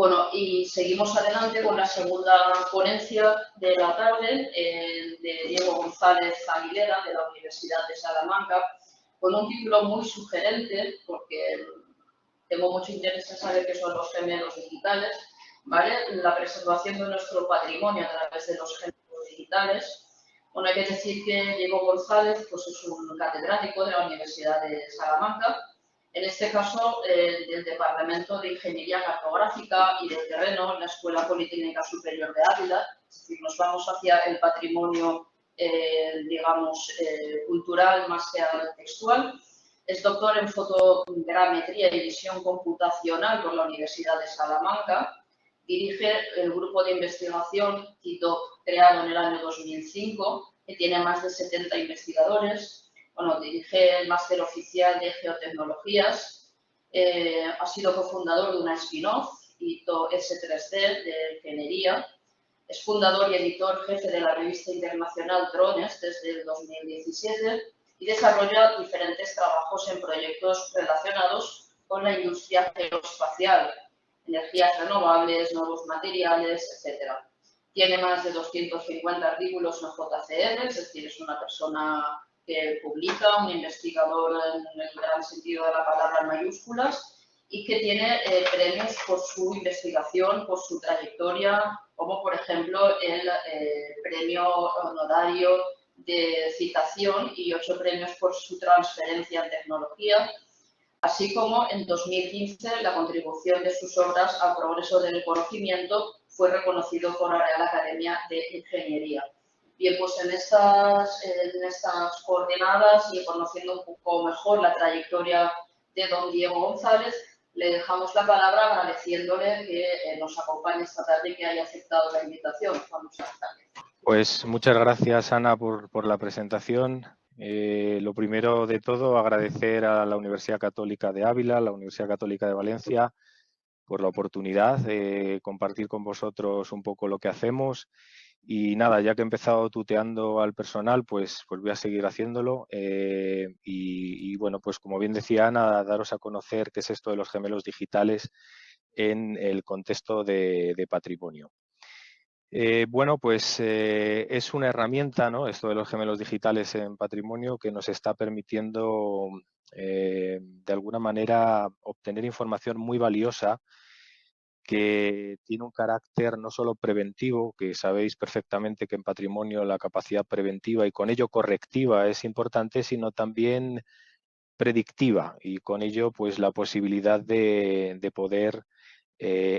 Bueno, y seguimos adelante con la segunda ponencia de la tarde de Diego González Aguilera, de la Universidad de Salamanca, con un título muy sugerente, porque tengo mucho interés en saber qué son los gemelos digitales, ¿vale? La preservación de nuestro patrimonio a través de los gemelos digitales. Bueno, hay que decir que Diego González pues, es un catedrático de la Universidad de Salamanca, en este caso del Departamento de Ingeniería Cartográfica y del Terreno en la Escuela Politécnica Superior de Ávila. Es decir, nos vamos hacia el patrimonio, digamos, cultural más que textual. Es doctor en fotogrametría y visión computacional por la Universidad de Salamanca. Dirige el grupo de investigación CITOP, creado en el año 2005, que tiene más de 70 investigadores. Bueno, dirige el máster oficial de geotecnologías. Ha sido cofundador de una spin-off, ITO S3D, de ingeniería. Es fundador y editor jefe de la revista internacional Drones desde el 2017 y desarrolla diferentes trabajos en proyectos relacionados con la industria geoespacial, energías renovables, nuevos materiales, etc. Tiene más de 250 artículos en JCR, es decir, es una persona que publica, un investigador en el gran sentido de la palabra en mayúsculas, y que tiene premios por su investigación, por su trayectoria, como por ejemplo el premio honorario de citación y 8 premios por su transferencia en tecnología, así como en 2015 la contribución de sus obras al progreso del conocimiento fue reconocido por la Real Academia de Ingeniería. Bien, pues en estas coordenadas y conociendo un poco mejor la trayectoria de don Diego González, le dejamos la palabra agradeciéndole que nos acompañe esta tarde y que haya aceptado la invitación. Vamos a estar. Pues muchas gracias, Ana, por la presentación. Lo primero de todo, agradecer a la Universidad Católica de Ávila, la Universidad Católica de Valencia, por la oportunidad de compartir con vosotros un poco lo que hacemos. Y nada, ya que he empezado tuteando al personal, pues voy a seguir haciéndolo. Y bueno, pues como bien decía Ana, daros a conocer qué es esto de los gemelos digitales en el contexto de patrimonio. Bueno, pues es una herramienta, ¿no? Esto de los gemelos digitales en patrimonio que nos está permitiendo de alguna manera obtener información muy valiosa que tiene un carácter no solo preventivo, que sabéis perfectamente que en patrimonio la capacidad preventiva y con ello correctiva es importante, sino también predictiva y con ello pues la posibilidad de poder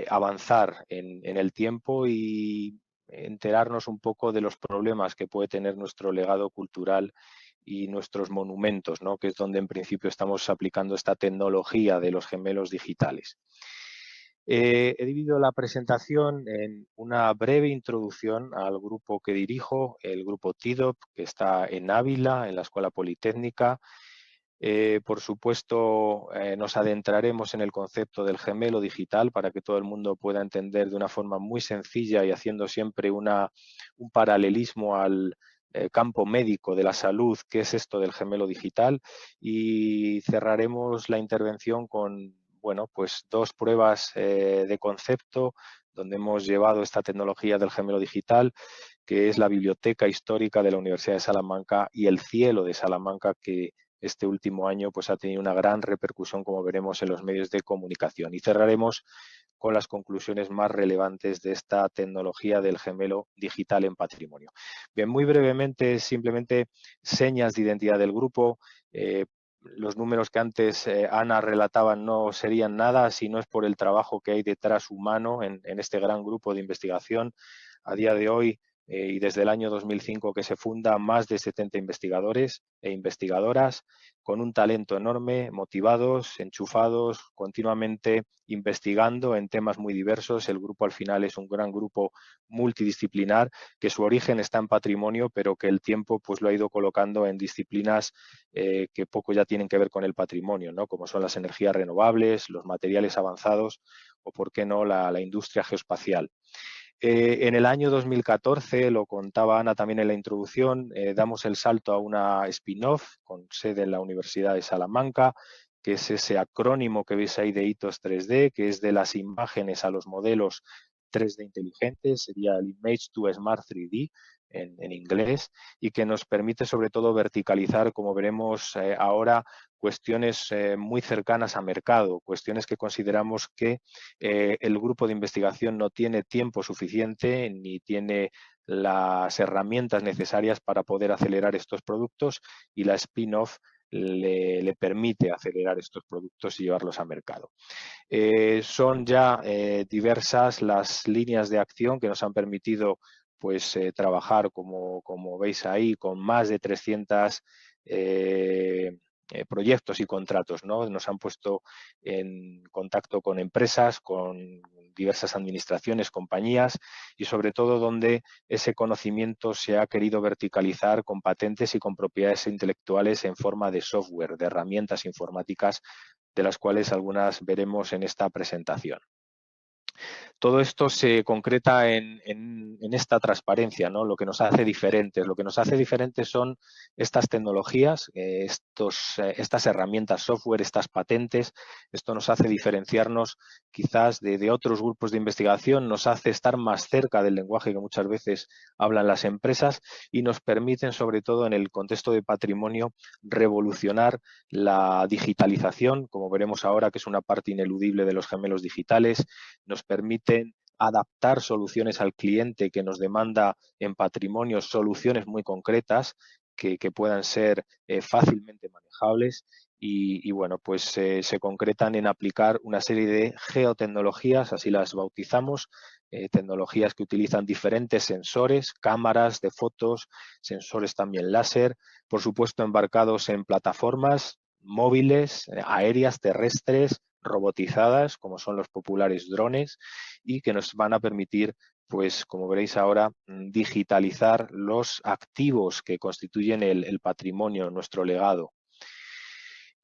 avanzar en el tiempo y enterarnos un poco de los problemas que puede tener nuestro legado cultural y nuestros monumentos, ¿no? Que es donde en principio estamos aplicando esta tecnología de los gemelos digitales. He dividido la presentación en una breve introducción al grupo que dirijo, el grupo TIDOP, que está en Ávila, en la Escuela Politécnica. Por supuesto, nos adentraremos en el concepto del gemelo digital para que todo el mundo pueda entender de una forma muy sencilla y haciendo siempre un paralelismo al campo médico de la salud, qué es esto del gemelo digital, y cerraremos la intervención con pues 2 pruebas de concepto donde hemos llevado esta tecnología del gemelo digital, que es la Biblioteca Histórica de la Universidad de Salamanca y el Cielo de Salamanca, que este último año pues ha tenido una gran repercusión, como veremos, en los medios de comunicación. Y cerraremos con las conclusiones más relevantes de esta tecnología del gemelo digital en patrimonio. Bien, muy brevemente, simplemente señas de identidad del grupo. Los números que antes Ana relataba no serían nada si no es por el trabajo que hay detrás humano en este gran grupo de investigación. A día de hoy, y desde el año 2005 que se funda, más de 70 investigadores e investigadoras con un talento enorme, motivados, enchufados, continuamente investigando en temas muy diversos. El grupo al final es un gran grupo multidisciplinar que su origen está en patrimonio, pero que el tiempo pues lo ha ido colocando en disciplinas que poco ya tienen que ver con el patrimonio, ¿no? Como son las energías renovables, los materiales avanzados o, por qué no, la industria geoespacial. En el año 2014, lo contaba Ana también en la introducción, damos el salto a una spin-off con sede en la Universidad de Salamanca, que es ese acrónimo que veis ahí de hitos 3D, que es de las imágenes a los modelos 3D inteligentes, sería el Image to Smart 3D en inglés, y que nos permite sobre todo verticalizar, como veremos ahora, cuestiones muy cercanas a mercado, cuestiones que consideramos que el grupo de investigación no tiene tiempo suficiente ni tiene las herramientas necesarias para poder acelerar estos productos, y la spin-off le permite acelerar estos productos y llevarlos a mercado. Son ya diversas las líneas de acción que nos han permitido pues trabajar, como veis ahí, con más de 300 proyectos y contratos, ¿no? Nos han puesto en contacto con empresas, con diversas administraciones, compañías, y sobre todo donde ese conocimiento se ha querido verticalizar con patentes y con propiedades intelectuales en forma de software, de herramientas informáticas, de las cuales algunas veremos en esta presentación. Todo esto se concreta en esta transparencia, ¿no? Lo que nos hace diferentes. Lo que nos hace diferentes son estas tecnologías, estas herramientas software, estas patentes. Esto nos hace diferenciarnos quizás de otros grupos de investigación, nos hace estar más cerca del lenguaje que muchas veces hablan las empresas, y nos permiten, sobre todo en el contexto de patrimonio, revolucionar la digitalización, como veremos ahora, que es una parte ineludible de los gemelos digitales. Nos permiten adaptar soluciones al cliente que nos demanda en patrimonio, soluciones muy concretas que puedan ser fácilmente manejables, y bueno, pues se concretan en aplicar una serie de geotecnologías, así las bautizamos, tecnologías que utilizan diferentes sensores, cámaras de fotos, sensores también láser, por supuesto embarcados en plataformas móviles, aéreas, terrestres, robotizadas, como son los populares drones, y que nos van a permitir, pues como veréis ahora, digitalizar los activos que constituyen el patrimonio, nuestro legado.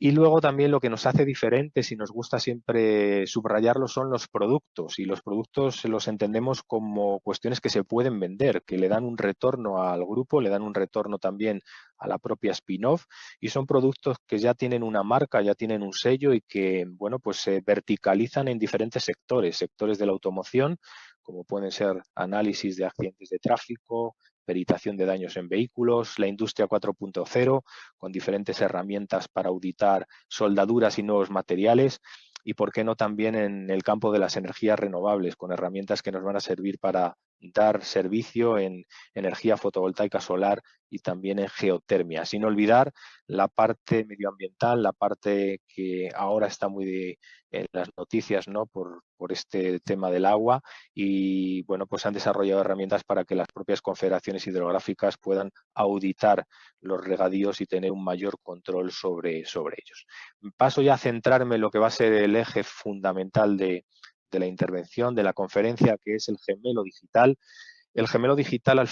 Y luego también lo que nos hace diferentes, y nos gusta siempre subrayarlo, son los productos. Y los productos los entendemos como cuestiones que se pueden vender, que le dan un retorno al grupo, le dan un retorno también a la propia spin-off, y son productos que ya tienen una marca, ya tienen un sello, y que, bueno, pues se verticalizan en diferentes sectores, sectores de la automoción, como pueden ser análisis de accidentes de tráfico, peritación de daños en vehículos, la industria 4.0, con diferentes herramientas para auditar soldaduras y nuevos materiales, y por qué no también en el campo de las energías renovables, con herramientas que nos van a servir para dar servicio en energía fotovoltaica solar y también en geotermia, sin olvidar la parte medioambiental, la parte que ahora está muy en las noticias, ¿no? por este tema del agua, y bueno, pues han desarrollado herramientas para que las propias confederaciones hidrográficas puedan auditar los regadíos y tener un mayor control sobre ellos. Paso ya a centrarme en lo que va a ser el eje fundamental de la intervención, de la conferencia, que es el gemelo digital. El gemelo digital al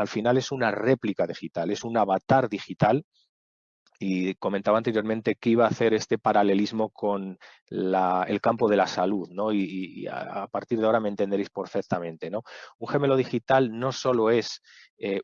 final es una réplica digital, es un avatar digital, y comentaba anteriormente que iba a hacer este paralelismo con el campo de la salud, ¿no? Y a partir de ahora me entenderéis perfectamente, ¿no? Un gemelo digital no solo es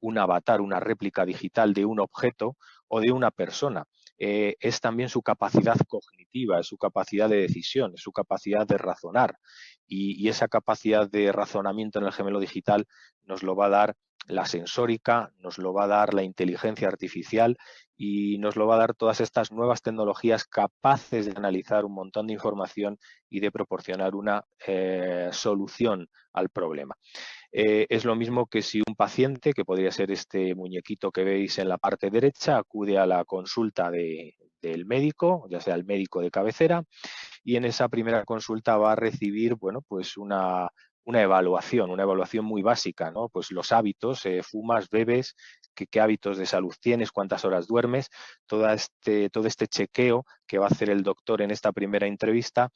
un avatar, una réplica digital de un objeto o de una persona, es también su capacidad cognitiva, es su capacidad de decisión, es su capacidad de razonar, y esa capacidad de razonamiento en el gemelo digital nos lo va a dar la sensórica, nos lo va a dar la inteligencia artificial, y nos lo va a dar todas estas nuevas tecnologías capaces de analizar un montón de información y de proporcionar una solución al problema. Es lo mismo que si un paciente, que podría ser este muñequito que veis en la parte derecha, acude a la consulta del médico, ya sea el médico de cabecera, y en esa primera consulta va a recibir, bueno, pues una evaluación muy básica, ¿no? Pues los hábitos, fumas, bebes, qué hábitos de salud tienes, cuántas horas duermes, todo este chequeo que va a hacer el doctor en esta primera entrevista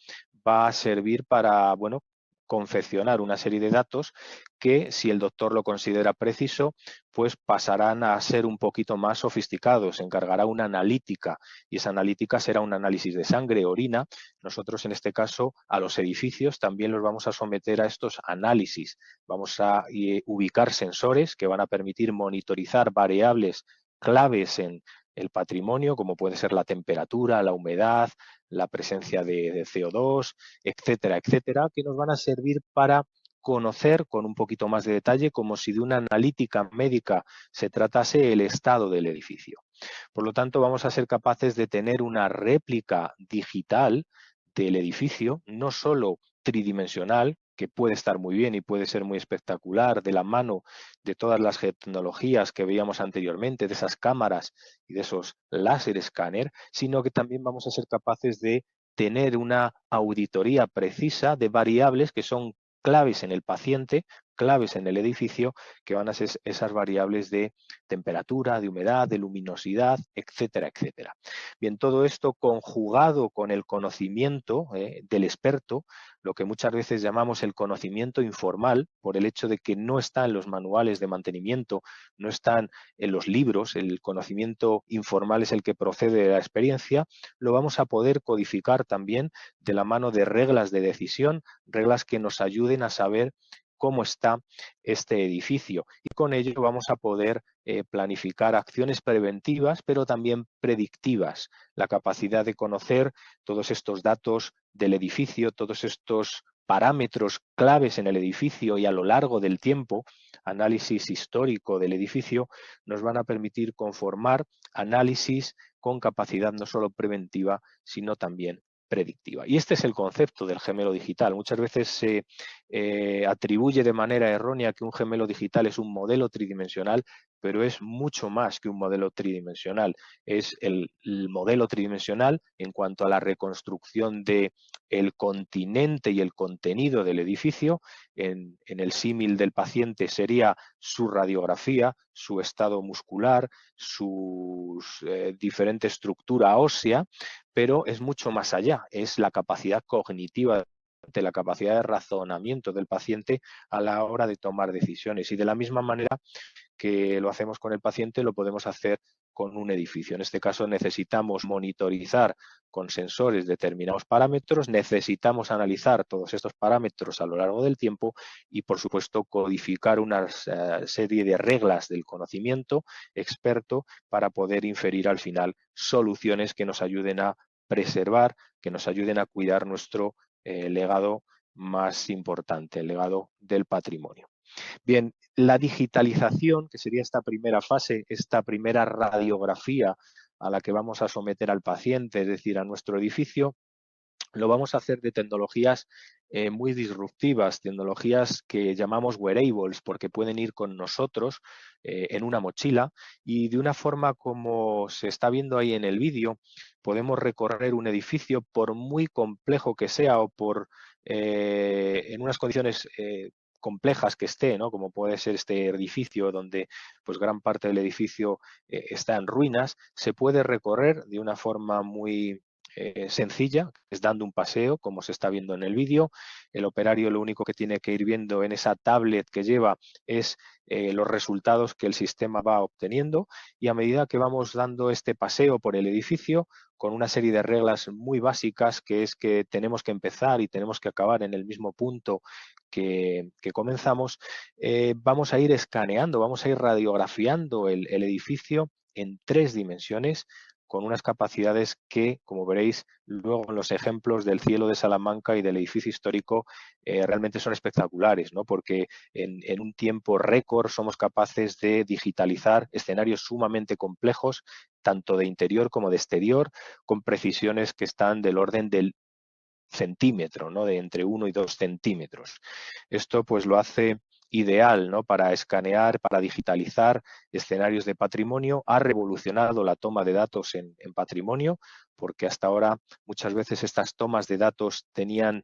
va a servir para, bueno, confeccionar una serie de datos que, si el doctor lo considera preciso, pues pasarán a ser un poquito más sofisticados. Se encargará una analítica, y esa analítica será un análisis de sangre, orina. Nosotros, en este caso, a los edificios también los vamos a someter a estos análisis. Vamos a ubicar sensores que van a permitir monitorizar variables claves en el patrimonio, como puede ser la temperatura, la humedad, la presencia de CO2, etcétera, etcétera, que nos van a servir para conocer con un poquito más de detalle, como si de una analítica médica se tratase, el estado del edificio. Por lo tanto, vamos a ser capaces de tener una réplica digital del edificio, no solo tridimensional, que puede estar muy bien y puede ser muy espectacular, de la mano de todas las tecnologías que veíamos anteriormente, de esas cámaras y de esos láser escáner, sino que también vamos a ser capaces de tener una auditoría precisa de variables que son claves en el paciente, claves en el edificio, que van a ser esas variables de temperatura, de humedad, de luminosidad, etcétera, etcétera. Bien, todo esto conjugado con el conocimiento del experto, lo que muchas veces llamamos el conocimiento informal, por el hecho de que no está en los manuales de mantenimiento, no están en los libros, el conocimiento informal es el que procede de la experiencia, lo vamos a poder codificar también de la mano de reglas de decisión, reglas que nos ayuden a saber cómo está este edificio, y con ello vamos a poder planificar acciones preventivas, pero también predictivas, la capacidad de conocer todos estos datos del edificio, todos estos parámetros claves en el edificio y a lo largo del tiempo, análisis histórico del edificio, nos van a permitir conformar análisis con capacidad no solo preventiva, sino también predictiva. Y este es el concepto del gemelo digital. Muchas veces se atribuye de manera errónea que un gemelo digital es un modelo tridimensional, pero es mucho más que un modelo tridimensional. Es el modelo tridimensional en cuanto a la reconstrucción del continente y el contenido del edificio. En el símil del paciente sería su radiografía, su estado muscular, su diferente estructura ósea, pero es mucho más allá, es la capacidad cognitiva, de la capacidad de razonamiento del paciente a la hora de tomar decisiones. Y de la misma manera que lo hacemos con el paciente, lo podemos hacer con un edificio. En este caso necesitamos monitorizar con sensores determinados parámetros, necesitamos analizar todos estos parámetros a lo largo del tiempo y, por supuesto, codificar una serie de reglas del conocimiento experto para poder inferir al final soluciones que nos ayuden a preservar, que nos ayuden a cuidar nuestro legado más importante, el legado del patrimonio. Bien, la digitalización, que sería esta primera fase, esta primera radiografía a la que vamos a someter al paciente, es decir, a nuestro edificio, lo vamos a hacer de tecnologías muy disruptivas, tecnologías que llamamos wearables, porque pueden ir con nosotros en una mochila, y de una forma como se está viendo ahí en el vídeo, podemos recorrer un edificio por muy complejo que sea o por en unas condiciones complejas que esté, ¿no? Como puede ser este edificio donde pues gran parte del edificio está en ruinas, se puede recorrer de una forma muy sencilla, es dando un paseo, como se está viendo en el vídeo. El operario lo único que tiene que ir viendo en esa tablet que lleva es los resultados que el sistema va obteniendo, y a medida que vamos dando este paseo por el edificio, con una serie de reglas muy básicas, que es que tenemos que empezar y tenemos que acabar en el mismo punto que comenzamos, vamos a ir escaneando, vamos a ir radiografiando el edificio en 3 dimensiones, con unas capacidades que, como veréis luego en los ejemplos del cielo de Salamanca y del edificio histórico, realmente son espectaculares, ¿no? Porque en un tiempo récord somos capaces de digitalizar escenarios sumamente complejos, tanto de interior como de exterior, con precisiones que están del orden del centímetro, ¿no? De entre 1 y 2 centímetros. Esto pues lo hace ideal, ¿no? Para escanear, para digitalizar escenarios de patrimonio. Ha revolucionado la toma de datos en patrimonio, porque hasta ahora muchas veces estas tomas de datos tenían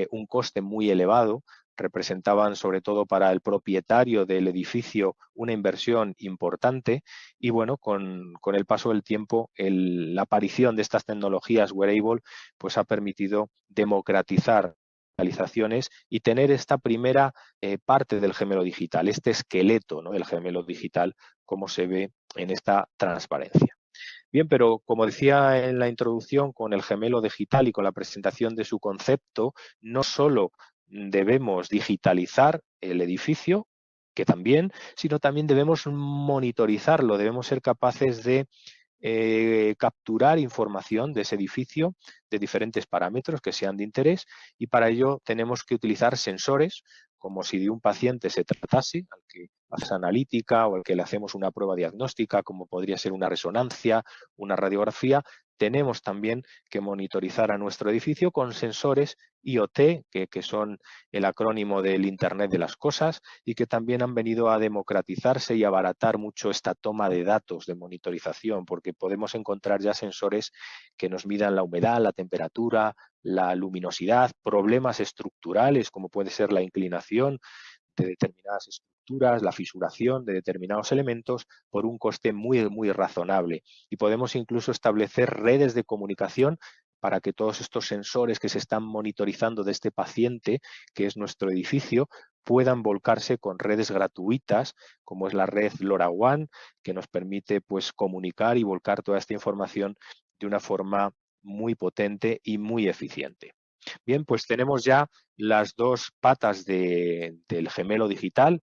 un coste muy elevado, representaban sobre todo para el propietario del edificio una inversión importante, y bueno, con el paso del tiempo la aparición de estas tecnologías wearable pues ha permitido democratizar realizaciones y tener esta primera parte del gemelo digital, este esqueleto, ¿no? Del gemelo digital, como se ve en esta transparencia. Bien, pero como decía en la introducción, con el gemelo digital y con la presentación de su concepto, no solo debemos digitalizar el edificio, que también, sino también debemos monitorizarlo, debemos ser capaces de capturar información de ese edificio de diferentes parámetros que sean de interés, y para ello tenemos que utilizar sensores, como si de un paciente se tratase, al que hace analítica o al que le hacemos una prueba diagnóstica, como podría ser una resonancia, una radiografía. Tenemos también que monitorizar a nuestro edificio con sensores IoT, que son el acrónimo del Internet de las Cosas, y que también han venido a democratizarse y abaratar mucho esta toma de datos de monitorización, porque podemos encontrar ya sensores que nos midan la humedad, la temperatura, la luminosidad, problemas estructurales como puede ser la inclinación de determinadas estructuras, la fisuración de determinados elementos por un coste muy razonable. Y podemos incluso establecer redes de comunicación para que todos estos sensores que se están monitorizando de este paciente, que es nuestro edificio, puedan volcarse con redes gratuitas, como es la red LoRaWAN, que nos permite pues comunicar y volcar toda esta información de una forma muy potente y muy eficiente. Bien, pues tenemos ya las dos patas del gemelo digital,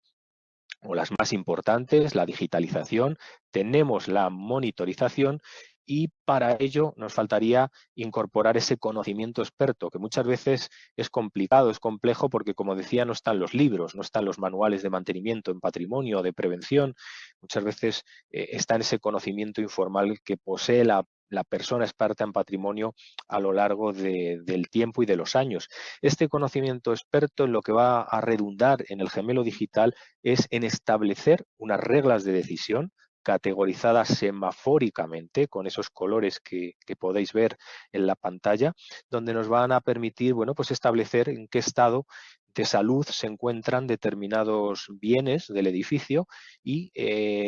o las más importantes, la digitalización, tenemos la monitorización, y para ello nos faltaría incorporar ese conocimiento experto, que muchas veces es complicado, es complejo, porque, como decía, no están los libros, no están los manuales de mantenimiento en patrimonio o de prevención. Muchas veces está en ese conocimiento informal que posee la persona experta en patrimonio a lo largo del tiempo y de los años. Este conocimiento experto, en lo que va a redundar en el gemelo digital, es en establecer unas reglas de decisión categorizadas semafóricamente con esos colores que podéis ver en la pantalla, donde nos van a permitir, bueno, pues establecer en qué estado de salud se encuentran determinados bienes del edificio y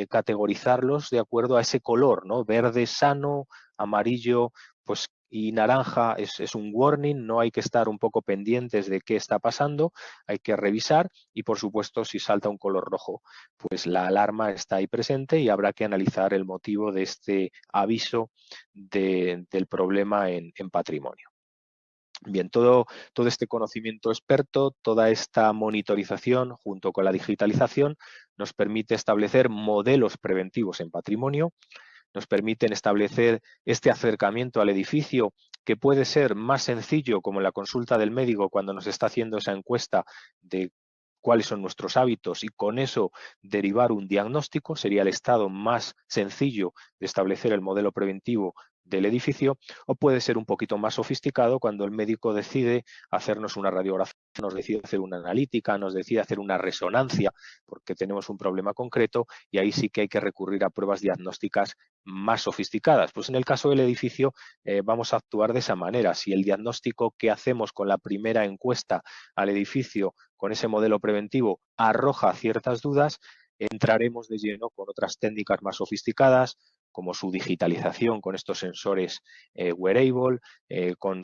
categorizarlos de acuerdo a ese color, ¿no? Verde sano, amarillo pues y naranja es un warning, no hay que estar un poco pendientes de qué está pasando, hay que revisar, y por supuesto si salta un color rojo, pues la alarma está ahí presente y habrá que analizar el motivo de este aviso del problema en patrimonio. Bien, todo este conocimiento experto, toda esta monitorización junto con la digitalización nos permite establecer modelos preventivos en patrimonio, nos permiten establecer este acercamiento al edificio, que puede ser más sencillo, como en la consulta del médico cuando nos está haciendo esa encuesta de cuáles son nuestros hábitos, y con eso derivar un diagnóstico. Sería el estado más sencillo de establecer el modelo preventivo del edificio. O puede ser un poquito más sofisticado cuando el médico decide hacernos una radiografía, nos decide hacer una analítica, nos decide hacer una resonancia porque tenemos un problema concreto, y ahí sí que hay que recurrir a pruebas diagnósticas más sofisticadas. Pues en el caso del edificio vamos a actuar de esa manera. Si el diagnóstico que hacemos con la primera encuesta al edificio con ese modelo preventivo arroja ciertas dudas, entraremos de lleno con otras técnicas más sofisticadas, como su digitalización con estos sensores wearable, con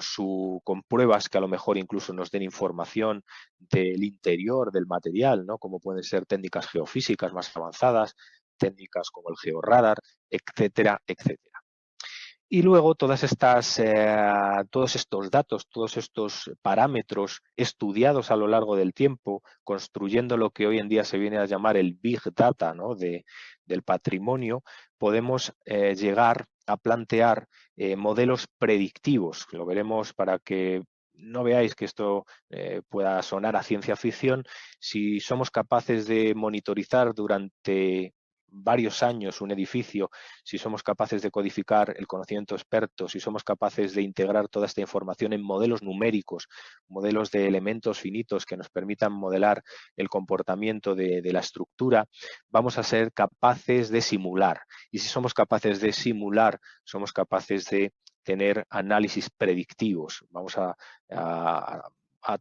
pruebas que a lo mejor incluso nos den información del interior del material, ¿no? Como pueden ser técnicas geofísicas más avanzadas, técnicas como el georradar, etcétera, etcétera. Y luego todos estos datos, todos estos parámetros estudiados a lo largo del tiempo, construyendo lo que hoy en día se viene a llamar el Big Data, ¿no? del patrimonio, podemos llegar a plantear modelos predictivos. Lo veremos para que no veáis que esto pueda sonar a ciencia ficción. Si somos capaces de monitorizar durante varios años un edificio, si somos capaces de codificar el conocimiento experto, si somos capaces de integrar toda esta información en modelos numéricos, modelos de elementos finitos que nos permitan modelar el comportamiento de la estructura, vamos a ser capaces de simular. Y si somos capaces de simular, somos capaces de tener análisis predictivos. Vamos a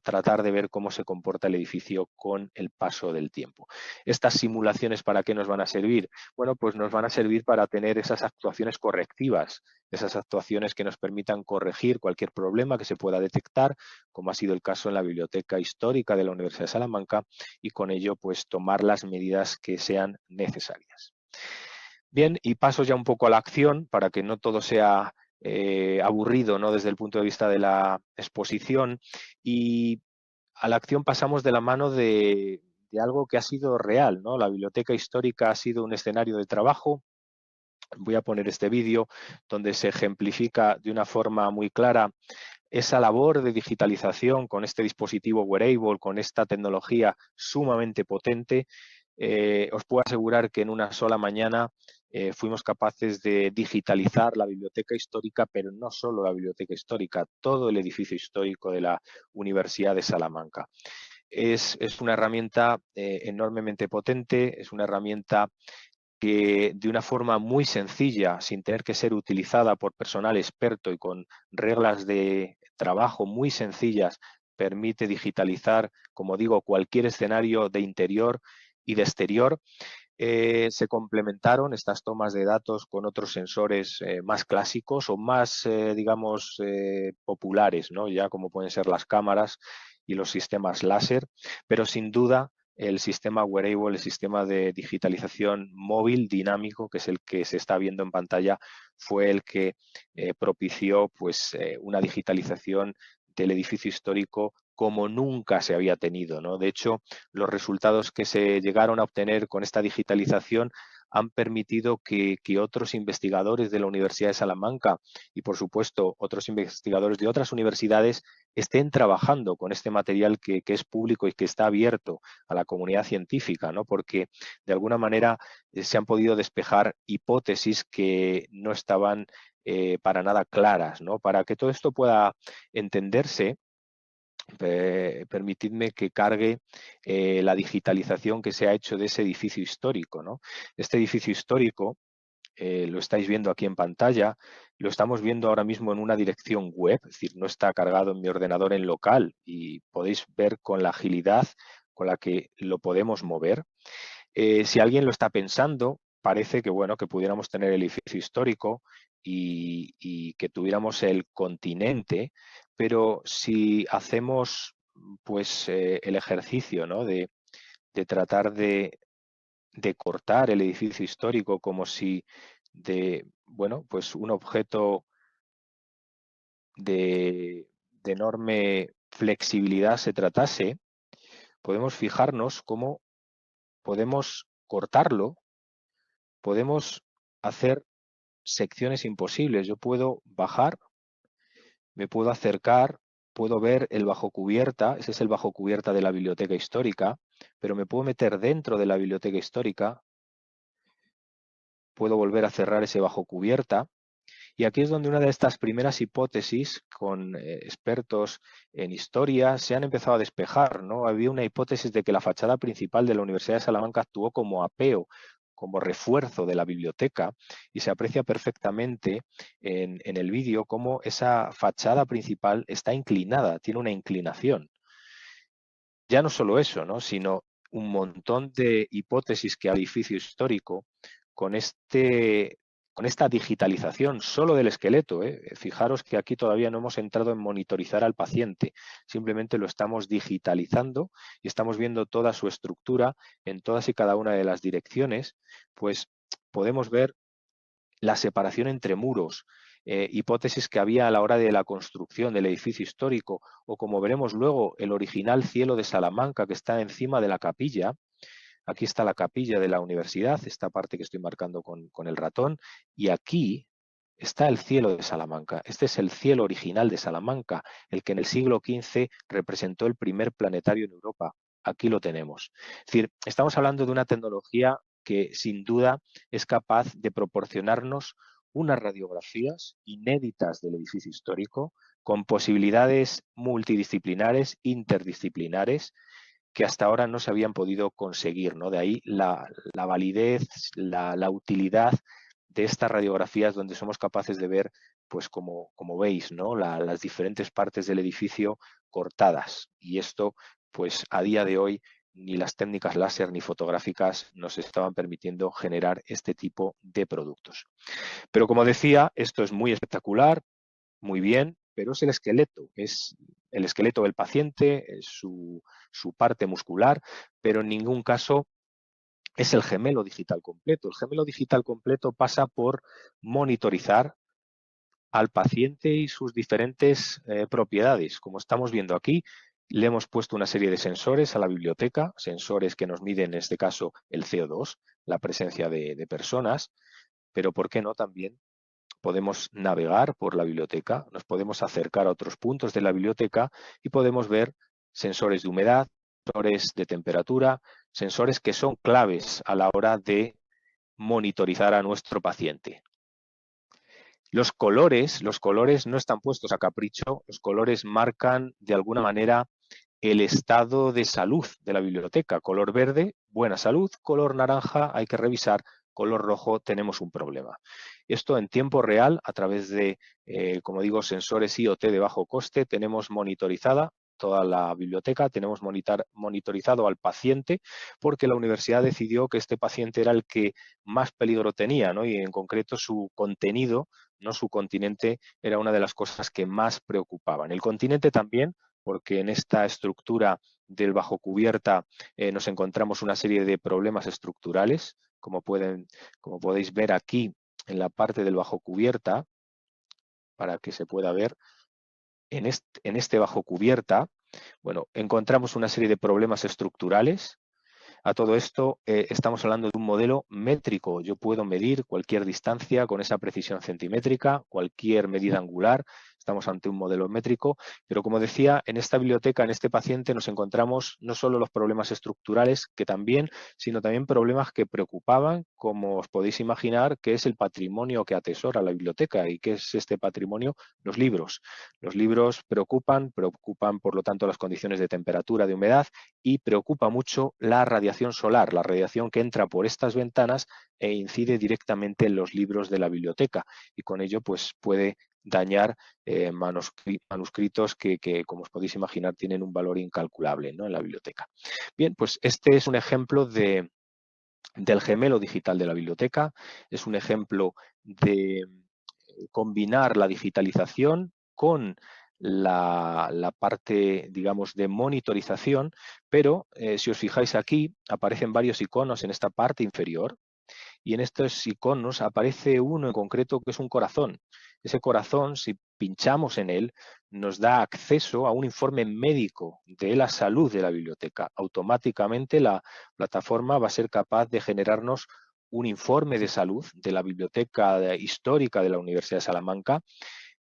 tratar de ver cómo se comporta el edificio con el paso del tiempo. ¿Estas simulaciones para qué nos van a servir? Bueno, pues nos van a servir para tener esas actuaciones correctivas, esas actuaciones que nos permitan corregir cualquier problema que se pueda detectar, como ha sido el caso en la Biblioteca Histórica de la Universidad de Salamanca, y con ello pues tomar las medidas que sean necesarias. Bien, y paso ya un poco a la acción para que no todo sea aburrido, ¿no? Desde el punto de vista de la exposición, y a la acción pasamos de la mano de algo que ha sido real, ¿no? La Biblioteca Histórica ha sido un escenario de trabajo Voy a poner este vídeo donde se ejemplifica de una forma muy clara esa labor de digitalización con este dispositivo wearable, con esta tecnología sumamente potente. Os puedo asegurar que en una sola mañana fuimos capaces de digitalizar la biblioteca histórica, pero no solo la biblioteca histórica, todo el edificio histórico de la Universidad de Salamanca. Es una herramienta enormemente potente, es una herramienta que de una forma muy sencilla, sin tener que ser utilizada por personal experto y con reglas de trabajo muy sencillas, permite digitalizar, como digo, cualquier escenario de interior y de exterior. Se complementaron estas tomas de datos con otros sensores más clásicos o más, digamos, populares, ¿no? Ya como pueden ser las cámaras y los sistemas láser, pero sin duda el sistema wearable, el sistema de digitalización móvil dinámico, que es el que se está viendo en pantalla, fue el que propició pues, una digitalización del edificio histórico como nunca se había tenido, ¿no? De hecho, los resultados que se llegaron a obtener con esta digitalización han permitido que otros investigadores de la Universidad de Salamanca y, por supuesto, otros investigadores de otras universidades estén trabajando con este material que es público y que está abierto a la comunidad científica, ¿no? Porque, de alguna manera, se han podido despejar hipótesis que no estaban para nada claras, ¿no? Para que todo esto pueda entenderse, permitidme que cargue la digitalización que se ha hecho de ese edificio histórico, ¿no? Este edificio histórico, lo estáis viendo aquí en pantalla, lo estamos viendo ahora mismo en una dirección web, es decir, no está cargado en mi ordenador en local y podéis ver con la agilidad con la que lo podemos mover. Si alguien lo está pensando, parece que, bueno, que pudiéramos tener el edificio histórico y que tuviéramos el continente, pero si hacemos pues el ejercicio, ¿no? de tratar de cortar el edificio histórico como si de, bueno, pues un objeto de enorme flexibilidad se tratase, podemos fijarnos cómo podemos cortarlo, podemos hacer secciones imposibles. Yo puedo bajar, me puedo acercar, puedo ver el bajo cubierta, ese es el bajo cubierta de la biblioteca histórica, pero me puedo meter dentro de la biblioteca histórica, puedo volver a cerrar ese bajo cubierta. Y aquí es donde una de estas primeras hipótesis con expertos en historia se han empezado a despejar, ¿no? Había una hipótesis de que la fachada principal de la Universidad de Salamanca actuó como apeo, como refuerzo de la biblioteca, y se aprecia perfectamente en el vídeo cómo esa fachada principal está inclinada, tiene una inclinación. Ya no solo eso, ¿no? Sino un montón de hipótesis que al edificio histórico con esta digitalización solo del esqueleto. Fijaros que aquí todavía no hemos entrado en monitorizar al paciente, simplemente lo estamos digitalizando y estamos viendo toda su estructura en todas y cada una de las direcciones, pues podemos ver la separación entre muros, hipótesis que había a la hora de la construcción del edificio histórico, o como veremos luego, el original cielo de Salamanca que está encima de la capilla. Aquí está la capilla de la universidad, esta parte que estoy marcando con el ratón, y aquí está el cielo de Salamanca. Este es el cielo original de Salamanca, el que en el siglo XV representó el primer planetario en Europa. Aquí lo tenemos. Es decir, estamos hablando de una tecnología que sin duda es capaz de proporcionarnos unas radiografías inéditas del edificio histórico con posibilidades multidisciplinares, interdisciplinares, que hasta ahora no se habían podido conseguir, ¿no? De ahí la validez, la utilidad de estas radiografías donde somos capaces de ver, pues como veis, ¿no? Las diferentes partes del edificio cortadas. Y esto, pues a día de hoy, ni las técnicas láser ni fotográficas nos estaban permitiendo generar este tipo de productos. Pero como decía, esto es muy espectacular, muy bien, pero es el esqueleto del paciente, es su parte muscular, pero en ningún caso es el gemelo digital completo. El gemelo digital completo pasa por monitorizar al paciente y sus diferentes propiedades. Como estamos viendo aquí, le hemos puesto una serie de sensores a la biblioteca, sensores que nos miden en este caso el CO2, la presencia de personas, pero ¿por qué no también? Podemos navegar por la biblioteca, nos podemos acercar a otros puntos de la biblioteca y podemos ver sensores de humedad, sensores de temperatura, sensores que son claves a la hora de monitorizar a nuestro paciente. Los colores no están puestos a capricho, los colores marcan de alguna manera el estado de salud de la biblioteca. Color verde, buena salud; color naranja, hay que revisar; color rojo, tenemos un problema. Esto en tiempo real, a través de, como digo, sensores IoT de bajo coste, tenemos monitorizada toda la biblioteca, tenemos monitorizado al paciente, porque la universidad decidió que este paciente era el que más peligro tenía, ¿no? Y en concreto su contenido, no su continente, era una de las cosas que más preocupaban. El continente también, porque en esta estructura del bajo cubierta nos encontramos una serie de problemas estructurales, como podéis ver aquí en la parte del bajo cubierta, para que se pueda ver. En este bajo cubierta, bueno, encontramos una serie de problemas estructurales. A todo esto estamos hablando de un modelo métrico. Yo puedo medir cualquier distancia con esa precisión centimétrica, cualquier medida angular. Estamos ante un modelo métrico, pero como decía, en esta biblioteca, en este paciente, nos encontramos no solo los problemas estructurales, que también, sino también problemas que preocupaban, como os podéis imaginar, que es el patrimonio que atesora la biblioteca. ¿Y qué es este patrimonio? Los libros. Los libros preocupan por lo tanto las condiciones de temperatura, de humedad, y preocupa mucho la radiación solar, la radiación que entra por estas ventanas e incide directamente en los libros de la biblioteca, y con ello pues puede dañar manuscritos que, como os podéis imaginar, tienen un valor incalculable, ¿no?, en la biblioteca. Bien, pues este es un ejemplo del gemelo digital de la biblioteca. Es un ejemplo de combinar la digitalización con la parte, digamos, de monitorización, pero si os fijáis aquí, aparecen varios iconos en esta parte inferior, y en estos iconos aparece uno en concreto que es un corazón. Ese corazón, si pinchamos en él, nos da acceso a un informe médico de la salud de la biblioteca. Automáticamente la plataforma va a ser capaz de generarnos un informe de salud de la biblioteca histórica de la Universidad de Salamanca.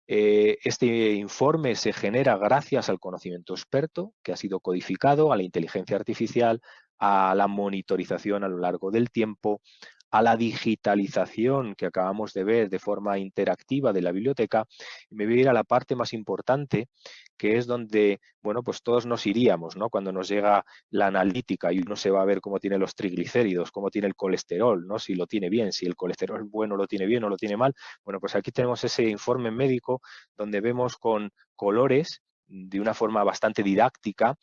Este informe se genera gracias al conocimiento experto, que ha sido codificado, a la inteligencia artificial, a la monitorización a lo largo del tiempo, a la digitalización que acabamos de ver de forma interactiva de la biblioteca. Y me voy a ir a la parte más importante, que es donde, bueno, pues todos nos iríamos, ¿no?, cuando nos llega la analítica y uno se va a ver cómo tiene los triglicéridos, cómo tiene el colesterol, ¿no?, si lo tiene bien, si el colesterol bueno lo tiene bien o lo tiene mal. Bueno, pues aquí tenemos ese informe médico donde vemos con colores, de una forma bastante didáctica,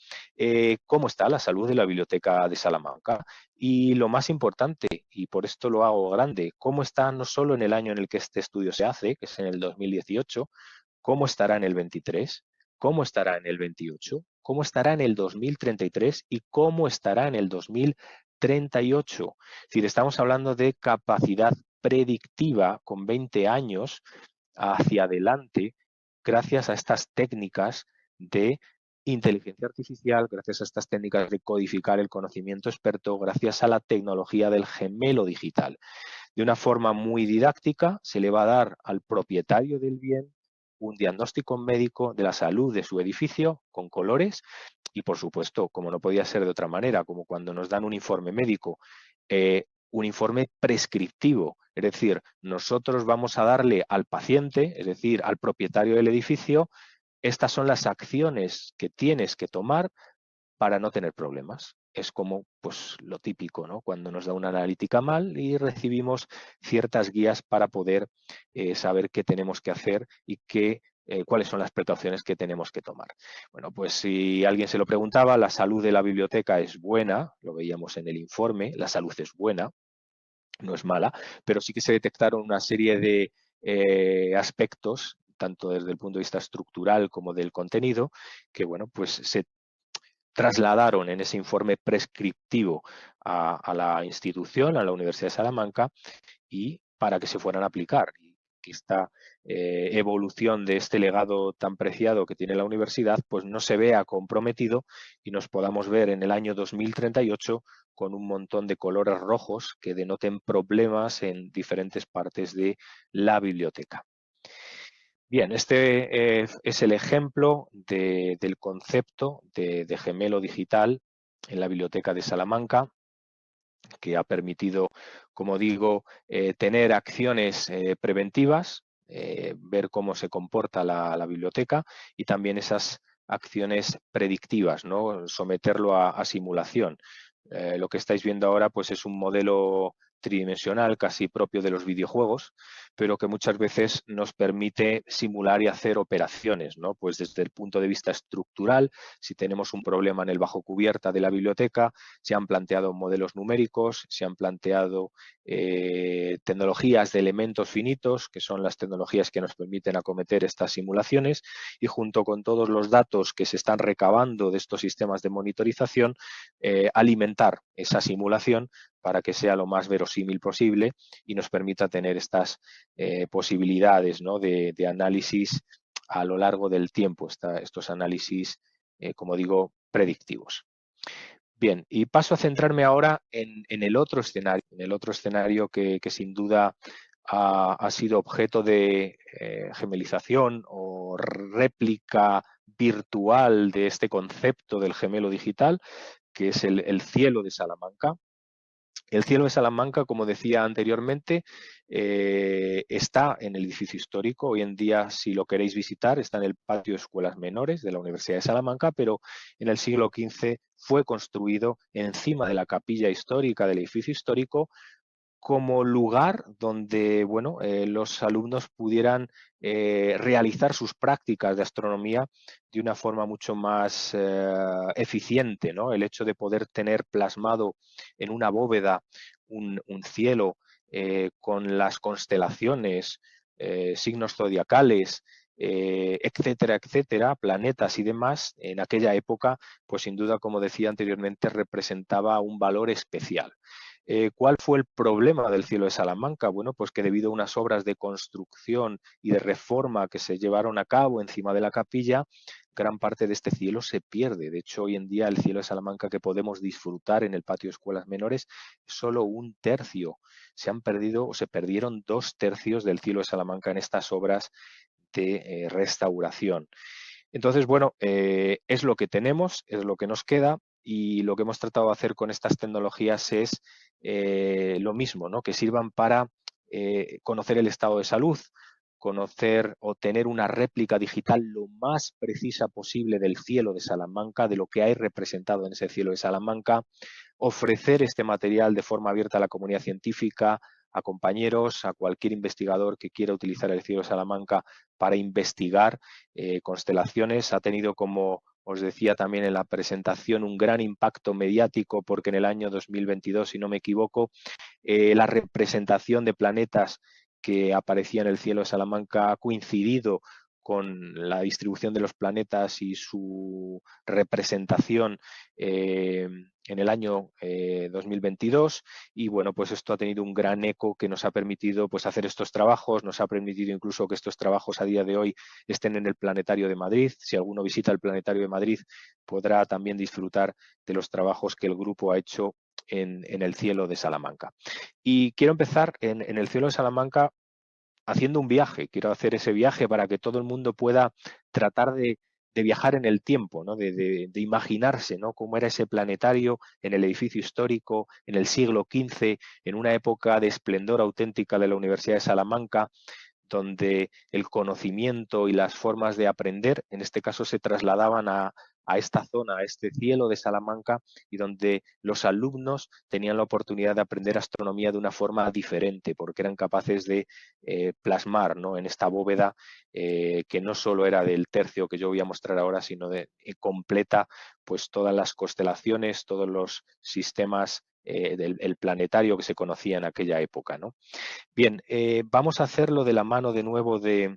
cómo está la salud de la Biblioteca de Salamanca. Y lo más importante, y por esto lo hago grande, cómo está no solo en el año en el que este estudio se hace, que es en el 2018, cómo estará en el 23, cómo estará en el 28, cómo estará en el 2033 y cómo estará en el 2038. Es decir, estamos hablando de capacidad predictiva con 20 años hacia adelante, gracias a estas técnicas de inteligencia artificial, gracias a estas técnicas de codificar el conocimiento experto, gracias a la tecnología del gemelo digital. De una forma muy didáctica se le va a dar al propietario del bien un diagnóstico médico de la salud de su edificio con colores y, por supuesto, como no podía ser de otra manera, como cuando nos dan un informe médico, un informe prescriptivo. Es decir, nosotros vamos a darle al paciente, es decir, al propietario del edificio, estas son las acciones que tienes que tomar para no tener problemas. Es como pues lo típico, ¿no?, cuando nos da una analítica mal y recibimos ciertas guías para poder saber qué tenemos que hacer y cuáles son las precauciones que tenemos que tomar. Bueno, pues si alguien se lo preguntaba, la salud de la biblioteca es buena, lo veíamos en el informe, la salud es buena, no es mala, pero sí que se detectaron una serie de aspectos, tanto desde el punto de vista estructural como del contenido, que bueno, pues se trasladaron en ese informe prescriptivo a la institución, a la Universidad de Salamanca, y para que se fueran a aplicar. que esta evolución de este legado tan preciado que tiene la universidad pues no se vea comprometido y nos podamos ver en el año 2038 con un montón de colores rojos que denoten problemas en diferentes partes de la biblioteca. Bien, este es el ejemplo del concepto de gemelo digital en la Biblioteca de Salamanca, que ha permitido, como digo, tener acciones preventivas, ver cómo se comporta la biblioteca y también esas acciones predictivas, ¿no? Someterlo a simulación. Lo que estáis viendo ahora pues, es un modelo tridimensional casi propio de los videojuegos, pero que muchas veces nos permite simular y hacer operaciones, ¿no? Pues desde el punto de vista estructural, si tenemos un problema en el bajo cubierta de la biblioteca, se han planteado modelos numéricos, se han planteado tecnologías de elementos finitos, que son las tecnologías que nos permiten acometer estas simulaciones, y junto con todos los datos que se están recabando de estos sistemas de monitorización, alimentar esa simulación para que sea lo más verosímil posible y nos permita tener estas posibilidades, ¿no? de análisis a lo largo del tiempo, estos análisis, como digo, predictivos. Bien, y paso a centrarme ahora en el otro escenario que sin duda ha sido objeto de gemelización o réplica virtual de este concepto del gemelo digital, que es el cielo de Salamanca. El cielo de Salamanca, como decía anteriormente, está en el edificio histórico. Hoy en día, si lo queréis visitar, está en el patio de escuelas menores de la Universidad de Salamanca, pero en el siglo XV fue construido encima de la capilla histórica del edificio histórico como lugar donde bueno, los alumnos pudieran realizar sus prácticas de astronomía de una forma mucho más eficiente, ¿no? El hecho de poder tener plasmado en una bóveda un cielo con las constelaciones, signos zodiacales, etcétera, etcétera, planetas y demás, en aquella época, pues sin duda, como decía anteriormente, representaba un valor especial. ¿Cuál fue el problema del cielo de Salamanca? Bueno, pues que debido a unas obras de construcción y de reforma que se llevaron a cabo encima de la capilla, gran parte de este cielo se pierde. De hecho, hoy en día el cielo de Salamanca que podemos disfrutar en el patio de escuelas menores es solo un tercio. Se han perdido o se perdieron 2/3 del cielo de Salamanca en estas obras de restauración. Entonces, bueno, es lo que tenemos, es lo que nos queda y lo que hemos tratado de hacer con estas tecnologías es lo mismo, ¿no? Que sirvan para conocer el estado de salud, conocer o tener una réplica digital lo más precisa posible del cielo de Salamanca, de lo que hay representado en ese cielo de Salamanca, ofrecer este material de forma abierta a la comunidad científica, a compañeros, a cualquier investigador que quiera utilizar el cielo de Salamanca para investigar constelaciones. Ha tenido, como os decía también en la presentación, un gran impacto mediático porque en el año 2022, si no me equivoco, la representación de planetas que aparecía en el cielo de Salamanca ha coincidido con la distribución de los planetas y su representación en el año 2022 y bueno, pues esto ha tenido un gran eco que nos ha permitido pues hacer estos trabajos, nos ha permitido incluso que estos trabajos a día de hoy estén en el Planetario de Madrid. Si alguno visita el Planetario de Madrid podrá también disfrutar de los trabajos que el grupo ha hecho en el cielo de Salamanca. Y quiero empezar en el cielo de Salamanca haciendo un viaje. Quiero hacer ese viaje para que todo el mundo pueda tratar de viajar en el tiempo, ¿no? de imaginarse, ¿no? Cómo era ese planetario en el edificio histórico en el siglo XV, en una época de esplendor auténtica de la Universidad de Salamanca, donde el conocimiento y las formas de aprender, en este caso, se trasladaban a esta zona, a este cielo de Salamanca, y donde los alumnos tenían la oportunidad de aprender astronomía de una forma diferente, porque eran capaces de plasmar, ¿no? En esta bóveda que no solo era del tercio que yo voy a mostrar ahora, sino de completa pues todas las constelaciones, todos los sistemas del planetario que se conocía en aquella época, ¿no? Bien, vamos a hacerlo de la mano de nuevo de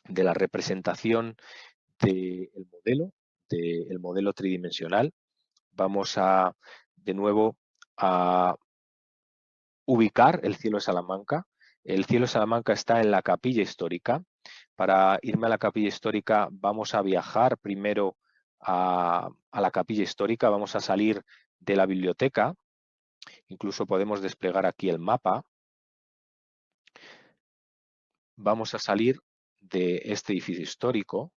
la representación del modelo tridimensional. Vamos a, de nuevo, a ubicar el cielo de Salamanca El cielo de Salamanca está en la capilla histórica. Para irme a la capilla histórica vamos a viajar primero a la capilla histórica, vamos a salir de la biblioteca, incluso podemos desplegar aquí el mapa. Vamos a salir de este edificio histórico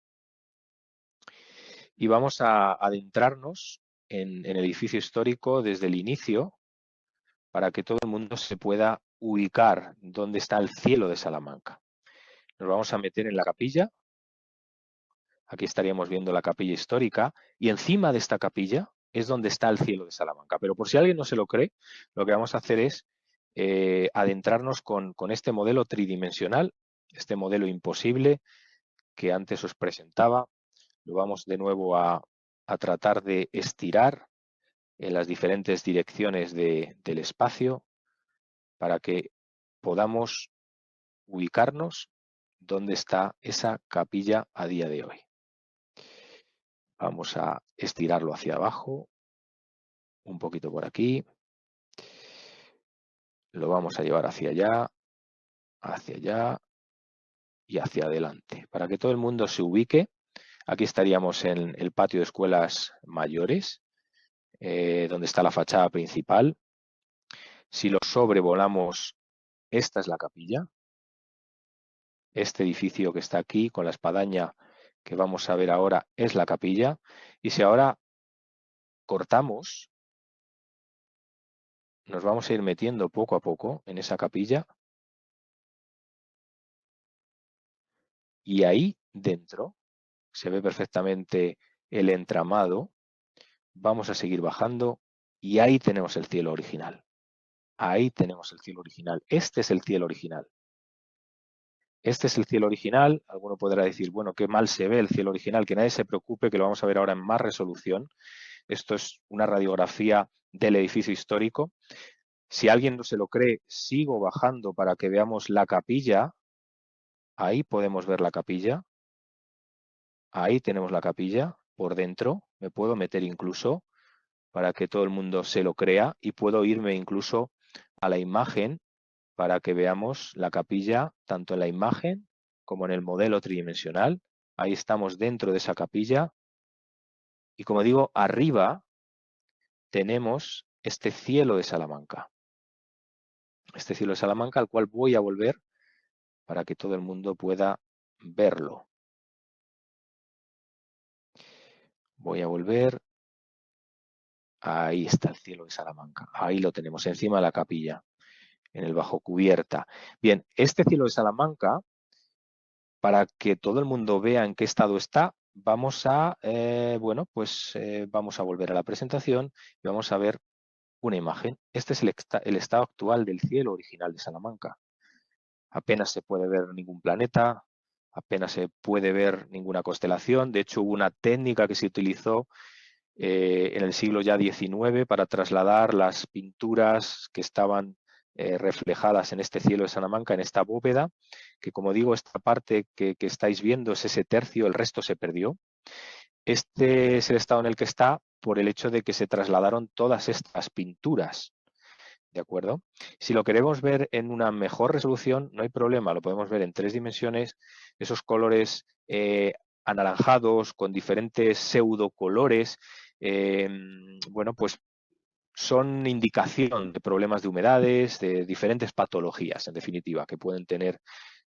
y vamos a adentrarnos en el edificio histórico desde el inicio para que todo el mundo se pueda ubicar dónde está el cielo de Salamanca. Nos vamos a meter en la capilla. Aquí estaríamos viendo la capilla histórica y encima de esta capilla es donde está el cielo de Salamanca. Pero por si alguien no se lo cree, lo que vamos a hacer es adentrarnos con este modelo tridimensional, este modelo imposible que antes os presentaba. Lo vamos de nuevo a tratar de estirar en las diferentes direcciones del espacio para que podamos ubicarnos dónde está esa capilla a día de hoy. Vamos a estirarlo hacia abajo, un poquito por aquí. Lo vamos a llevar hacia allá y hacia adelante, para que todo el mundo se ubique. Aquí estaríamos en el patio de escuelas mayores, donde está la fachada principal. Si lo sobrevolamos, esta es la capilla. Este edificio que está aquí, con la espadaña que vamos a ver ahora, es la capilla. Y si ahora cortamos, nos vamos a ir metiendo poco a poco en esa capilla. Y ahí dentro se ve perfectamente el entramado. Vamos a seguir bajando y ahí tenemos el cielo original. Ahí tenemos el cielo original. Este es el cielo original. Este es el cielo original. Alguno podrá decir, bueno, qué mal se ve el cielo original. Que nadie se preocupe, que lo vamos a ver ahora en más resolución. Esto es una radiografía del edificio histórico. Si alguien no se lo cree, sigo bajando para que veamos la capilla. Ahí podemos ver la capilla. Ahí tenemos la capilla por dentro. Me puedo meter incluso para que todo el mundo se lo crea y puedo irme incluso a la imagen para que veamos la capilla tanto en la imagen como en el modelo tridimensional. Ahí estamos dentro de esa capilla y, como digo, arriba tenemos este cielo de Salamanca. Este cielo de Salamanca al cual voy a volver para que todo el mundo pueda verlo. Voy a volver. Ahí está el cielo de Salamanca. Ahí lo tenemos, encima de la capilla, en el bajo cubierta. Bien, este cielo de Salamanca, para que todo el mundo vea en qué estado está, vamos a, vamos a volver a la presentación y vamos a ver una imagen. Este es el estado actual del cielo original de Salamanca. Apenas se puede ver ningún planeta, apenas se puede ver ninguna constelación. De hecho, hubo una técnica que se utilizó en el siglo ya XIX para trasladar las pinturas que estaban reflejadas en este cielo de Salamanca, en esta bóveda, que, como digo, esta parte que estáis viendo es ese tercio, el resto se perdió. Este es el estado en el que está por el hecho de que se trasladaron todas estas pinturas. ¿De acuerdo? Si lo queremos ver en una mejor resolución, no hay problema, lo podemos ver en 3 dimensiones, esos colores anaranjados con diferentes pseudocolores, bueno, pues son indicación de problemas de humedades, de diferentes patologías, en definitiva, que pueden tener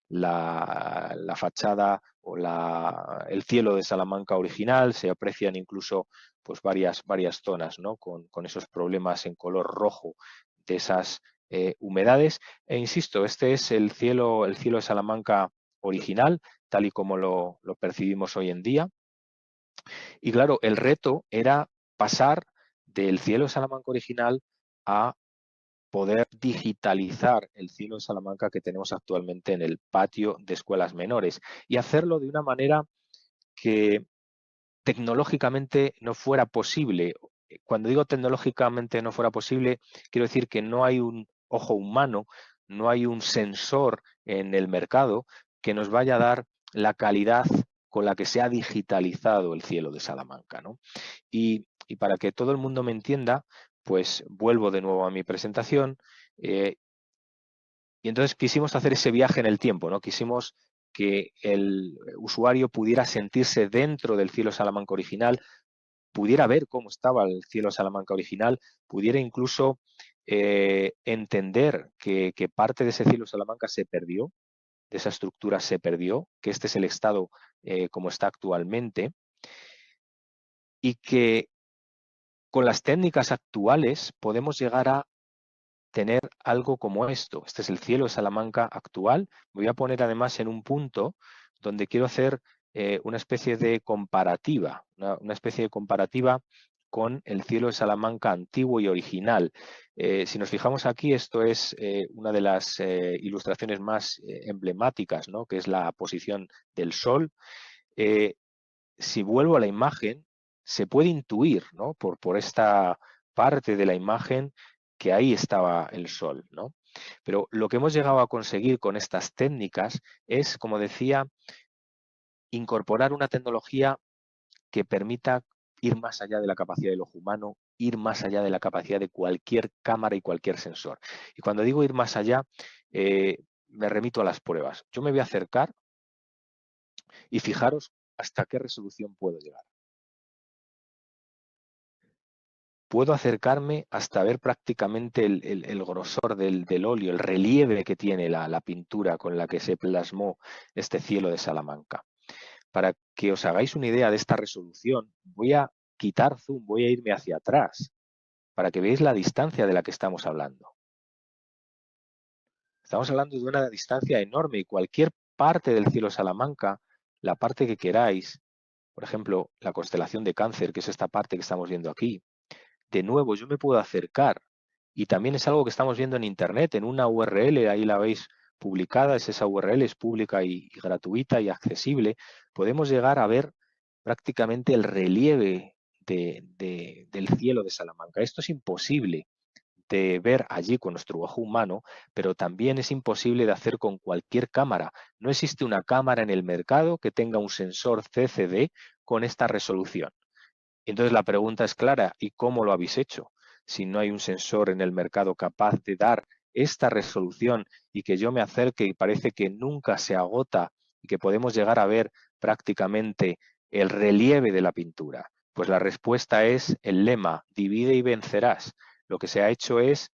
la fachada o el cielo de Salamanca original. Se aprecian incluso pues varias zonas, ¿no? con esos problemas en color rojo de esas humedades. E insisto, este es el cielo de Salamanca original, tal y como lo percibimos hoy en día. Y claro, el reto era pasar del cielo de Salamanca original a poder digitalizar el cielo de Salamanca que tenemos actualmente en el patio de escuelas menores y hacerlo de una manera que tecnológicamente no fuera posible. Cuando digo tecnológicamente no fuera posible, quiero decir que no hay un ojo humano, no hay un sensor en el mercado que nos vaya a dar la calidad con la que se ha digitalizado el cielo de Salamanca, ¿no? Y para que todo el mundo me entienda, pues vuelvo de nuevo a mi presentación. Y entonces quisimos hacer ese viaje en el tiempo, ¿no? Quisimos que el usuario pudiera sentirse dentro del cielo Salamanca original, pudiera ver cómo estaba el cielo Salamanca original, pudiera incluso entender que parte de ese cielo Salamanca se perdió, de esa estructura se perdió, que este es el estado como está actualmente, y que con las técnicas actuales podemos llegar a tener algo como esto. Este es el cielo de Salamanca actual. Me voy a poner además en un punto donde quiero hacer una especie de comparativa, una especie de comparativa con el cielo de Salamanca antiguo y original. Si nos fijamos aquí, esto es una de las ilustraciones más emblemáticas, ¿no? Que es la posición del sol. Si vuelvo a la imagen, se puede intuir, ¿no? por esta parte de la imagen que ahí estaba el sol, ¿no? Pero lo que hemos llegado a conseguir con estas técnicas es, como decía, incorporar una tecnología que permita ir más allá de la capacidad del ojo humano, ir más allá de la capacidad de cualquier cámara y cualquier sensor. Y cuando digo ir más allá, me remito a las pruebas. Yo me voy a acercar y fijaros hasta qué resolución puedo llegar. Puedo acercarme hasta ver prácticamente el grosor del óleo, el relieve que tiene la pintura con la que se plasmó este cielo de Salamanca. Para que os hagáis una idea de esta resolución, voy a quitar zoom, voy a irme hacia atrás, para que veáis la distancia de la que estamos hablando. Estamos hablando de una distancia enorme y cualquier parte del cielo de Salamanca, la parte que queráis, por ejemplo, la constelación de Cáncer, que es esta parte que estamos viendo aquí, de nuevo yo me puedo acercar y también es algo que estamos viendo en internet, en una URL, ahí la veis publicada, esa URL es pública y gratuita y accesible, podemos llegar a ver prácticamente el relieve del cielo de Salamanca. Esto es imposible de ver allí con nuestro ojo humano, pero también es imposible de hacer con cualquier cámara. No existe una cámara en el mercado que tenga un sensor CCD con esta resolución. Entonces la pregunta es clara, ¿y cómo lo habéis hecho? Si no hay un sensor en el mercado capaz de dar esta resolución y que yo me acerque y parece que nunca se agota y que podemos llegar a ver prácticamente el relieve de la pintura. Pues la respuesta es el lema, divide y vencerás. Lo que se ha hecho es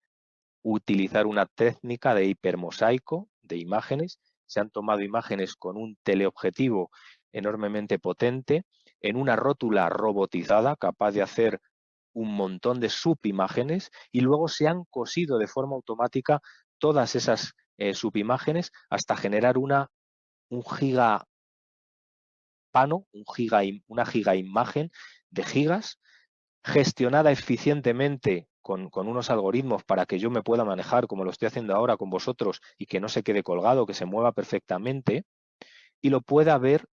utilizar una técnica de hipermosaico de imágenes. Se han tomado imágenes con un teleobjetivo enormemente potente en una rótula robotizada capaz de hacer un montón de subimágenes y luego se han cosido de forma automática todas esas subimágenes hasta generar un gigapano, una gigaimagen de gigas gestionada eficientemente con unos algoritmos para que yo me pueda manejar como lo estoy haciendo ahora con vosotros y que no se quede colgado, que se mueva perfectamente y lo pueda ver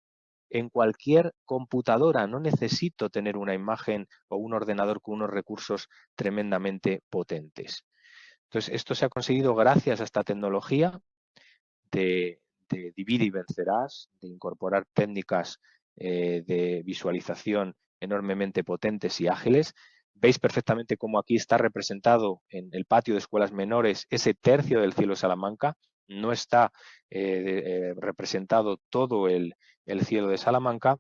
en cualquier computadora. No necesito tener una imagen o un ordenador con unos recursos tremendamente potentes. Entonces, esto se ha conseguido gracias a esta tecnología de divide y vencerás, de incorporar técnicas de visualización enormemente potentes y ágiles. Veis perfectamente cómo aquí está representado en el patio de escuelas menores ese tercio del cielo de Salamanca. No está representado todo el cielo de Salamanca.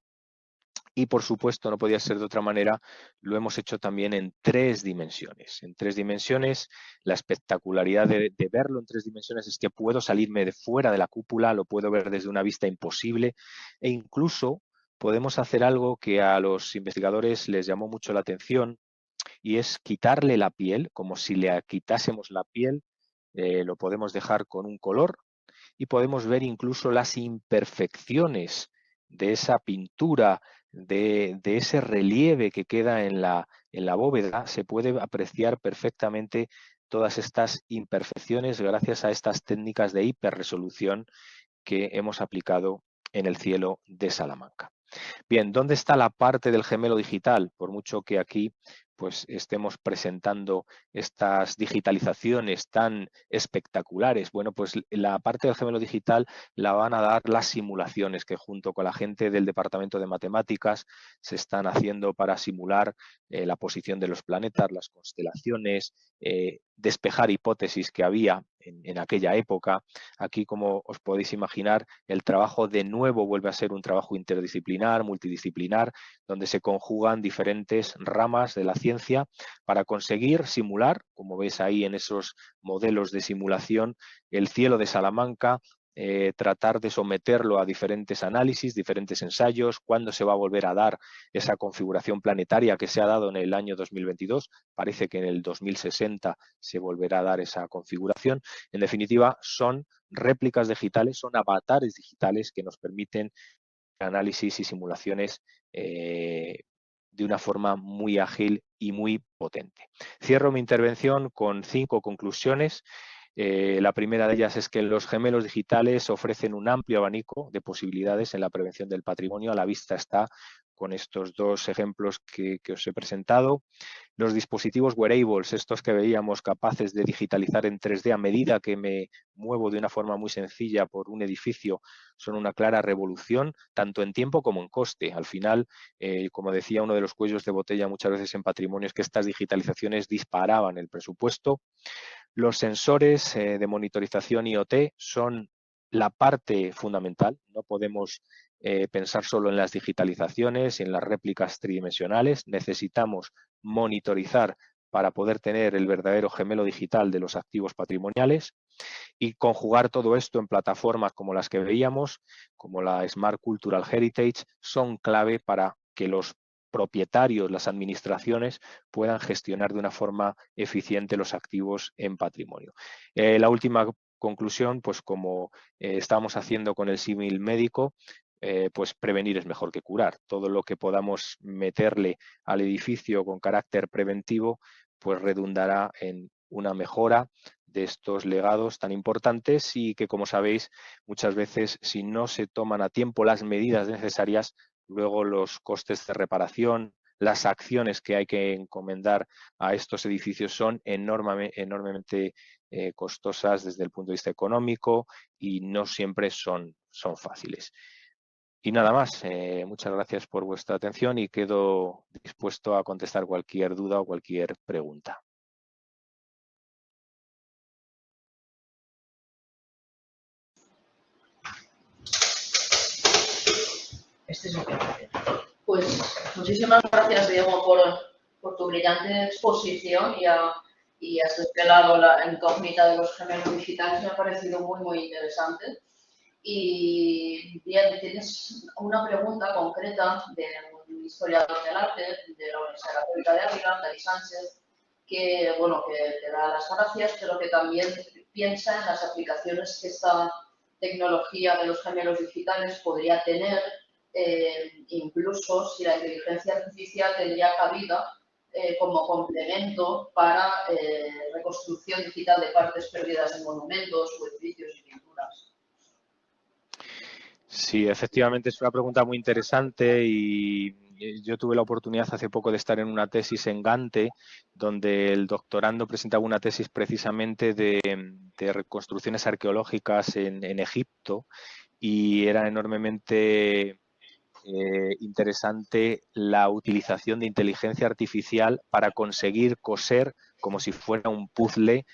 Y, por supuesto, no podía ser de otra manera, lo hemos hecho también en 3 dimensiones. En 3 dimensiones, la espectacularidad de verlo en 3 dimensiones es que puedo salirme de fuera de la cúpula, lo puedo ver desde una vista imposible e incluso podemos hacer algo que a los investigadores les llamó mucho la atención y es quitarle la piel, como si le quitásemos la piel, lo podemos dejar con un color y podemos ver incluso las imperfecciones de esa pintura, de ese relieve que queda en la bóveda. Se puede apreciar perfectamente todas estas imperfecciones gracias a estas técnicas de hiperresolución que hemos aplicado en el cielo de Salamanca. Bien, ¿dónde está la parte del gemelo digital? Por mucho que aquí pues estemos presentando estas digitalizaciones tan espectaculares, bueno, pues la parte del gemelo digital la van a dar las simulaciones que junto con la gente del Departamento de Matemáticas se están haciendo para simular la posición de los planetas, las constelaciones, despejar hipótesis que había en aquella época. Aquí, como os podéis imaginar, el trabajo de nuevo vuelve a ser un trabajo interdisciplinar, multidisciplinar, donde se conjugan diferentes ramas de la ciencia para conseguir simular, como veis ahí en esos modelos de simulación, el cielo de Salamanca, tratar de someterlo a diferentes análisis, diferentes ensayos, cuándo se va a volver a dar esa configuración planetaria que se ha dado en el año 2022, parece que en el 2060 se volverá a dar esa configuración. En definitiva, son réplicas digitales, son avatares digitales que nos permiten análisis y simulaciones de una forma muy ágil y muy potente. Cierro mi intervención con 5 conclusiones. La primera de ellas es que los gemelos digitales ofrecen un amplio abanico de posibilidades en la prevención del patrimonio. A la vista está con estos 2 ejemplos que os he presentado. Los dispositivos wearables, estos que veíamos capaces de digitalizar en 3D a medida que me muevo de una forma muy sencilla por un edificio, son una clara revolución, tanto en tiempo como en coste. Al final, como decía, uno de los cuellos de botella muchas veces en patrimonio es que estas digitalizaciones disparaban el presupuesto. Los sensores de monitorización IoT son la parte fundamental. No podemos pensar solo en las digitalizaciones y en las réplicas tridimensionales. Necesitamos monitorizar para poder tener el verdadero gemelo digital de los activos patrimoniales y conjugar todo esto en plataformas como las que veíamos, como la Smart Cultural Heritage, son clave para que los propietarios, las administraciones, puedan gestionar de una forma eficiente los activos en patrimonio. La última conclusión, pues como estamos haciendo con el símil médico, pues prevenir es mejor que curar. Todo lo que podamos meterle al edificio con carácter preventivo, pues redundará en una mejora de estos legados tan importantes y que, como sabéis, muchas veces si no se toman a tiempo las medidas necesarias, luego los costes de reparación, las acciones que hay que encomendar a estos edificios son enormemente costosas desde el punto de vista económico y no siempre son fáciles. Y nada más, muchas gracias por vuestra atención y quedo dispuesto a contestar cualquier duda o cualquier pregunta. Pues muchísimas gracias, Diego, por tu brillante exposición y has desvelado la incógnita de los gemelos digitales. Me ha parecido muy interesante. Y bien, tienes una pregunta concreta de un historiador del arte de la Universidad Católica de Ávila, David Sánchez, que, bueno, que te da las gracias, pero que también piensa en las aplicaciones que esta tecnología de los gemelos digitales podría tener, incluso si la inteligencia artificial tendría cabida como complemento para reconstrucción digital de partes perdidas en monumentos o edificios y pinturas. Sí, efectivamente es una pregunta muy interesante y yo tuve la oportunidad hace poco de estar en una tesis en Gante, donde el doctorando presentaba una tesis precisamente de reconstrucciones arqueológicas en Egipto y era enormemente interesante la utilización de inteligencia artificial para conseguir coser como si fuera un puzzle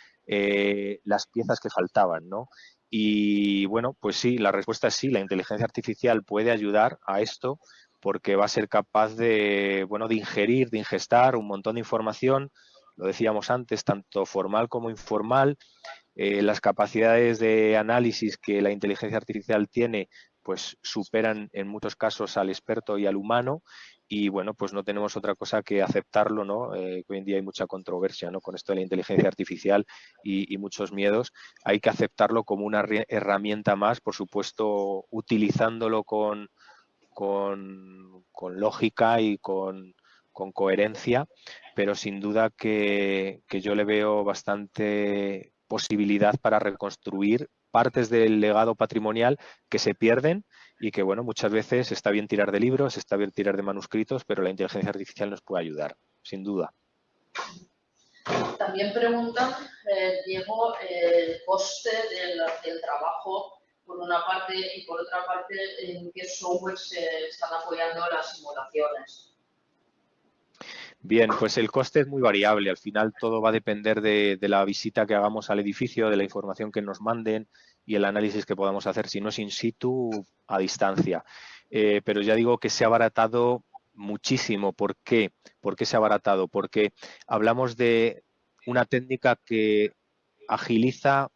las piezas que faltaban, ¿no? Y bueno, pues sí, la respuesta es sí, la inteligencia artificial puede ayudar a esto porque va a ser capaz de, bueno, de ingerir, de ingestar un montón de información, lo decíamos antes, tanto formal como informal. Las capacidades de análisis que la inteligencia artificial tiene pues superan en muchos casos al experto y al humano y bueno, pues no tenemos otra cosa que aceptarlo, ¿no? Que hoy en día hay mucha controversia, ¿no? Con esto de la inteligencia artificial y muchos miedos. Hay que aceptarlo como una herramienta más, por supuesto, utilizándolo con lógica y con coherencia, pero sin duda que yo le veo bastante posibilidad para reconstruir partes del legado patrimonial que se pierden y que, bueno, muchas veces está bien tirar de libros, está bien tirar de manuscritos, pero la inteligencia artificial nos puede ayudar, sin duda. También pregunta, Diego, el coste del trabajo, por una parte, y por otra parte, en qué software se están apoyando las simulaciones. Bien, pues el coste es muy variable. Al final todo va a depender de la visita que hagamos al edificio, de la información que nos manden y el análisis que podamos hacer, si no es in situ, a distancia. Pero ya digo que se ha abaratado muchísimo. ¿Por qué? ¿Por qué se ha abaratado? Porque hablamos de una técnica que agiliza